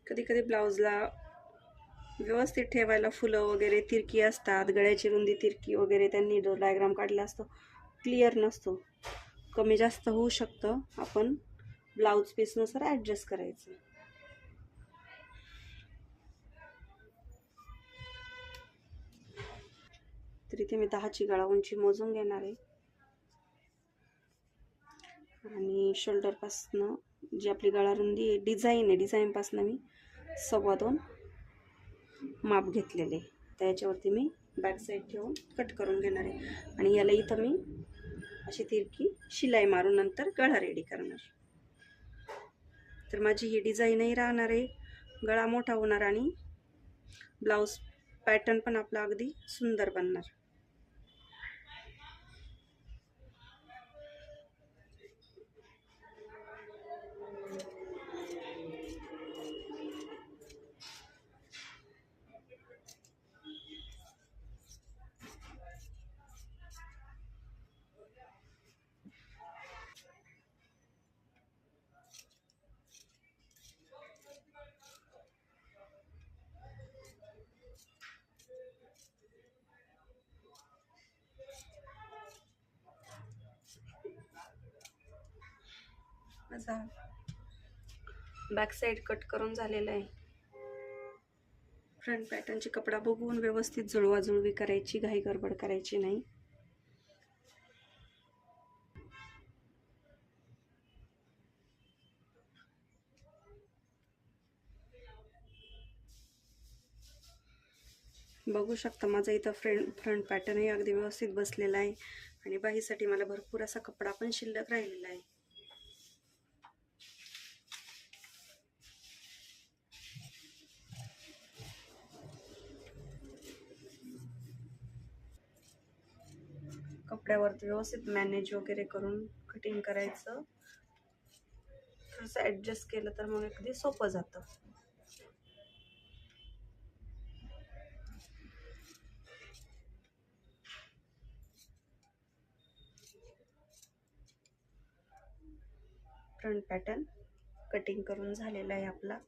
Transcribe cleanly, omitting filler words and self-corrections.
कधी कधी ब्लाऊजला व्यवस्थित ठेवायला फुलं वगैरे तिरकी असतात, गळ्याची रुंदी तिरकी वगैरे त्यांनी जो डायग्राम काढला असतो क्लिअर नसतो, कमी जास्त होऊ शकतं. आपण ब्लाऊज पीसनुसार ॲडजस्ट करायचं. तर इथे मी 10ची गळा उंची मोजून घेणार आहे आणि शोल्डरपासनं जी आपली गळा रुंदी आहे, डिझाईन आहे, डिझाईनपासनं मी 2.25 माप घेतलेले. त्याच्यावरती मी बॅक साईड ठेवून कट करून घेणार आहे आणि याला इथं मी अशी तिरकी शिलाई मारून नंतर गळा रेडी करणार. तर माझी ही डिझाईनही राहणार आहे, गळा मोठा होणार आणि ब्लाऊज पॅटर्न पण आपला अगदी सुंदर बनणार. माझा बॅक साईड कट करून झालेला आहे. फ्रंट पॅटर्नची कपडा बघून व्यवस्थित जुळवाजुळवी करायची, घाई गडबड करायची नाही. बघू शकता माझा इथं फ्रंट पॅटर्नही अगदी व्यवस्थित बसलेला आहे आणि बाहीसाठी मला भरपूर असा कपडा पण शिल्लक राहिलेला आहे. कपड्यावरती व्यवस्थित मॅनेज वगैरे करून कटिंग करायचं. थोडंसं ॲडजस्ट केलं तर मग अगदी सोपं जातं. फ्रंट पॅटर्न कटिंग करून झालेला आहे आपला.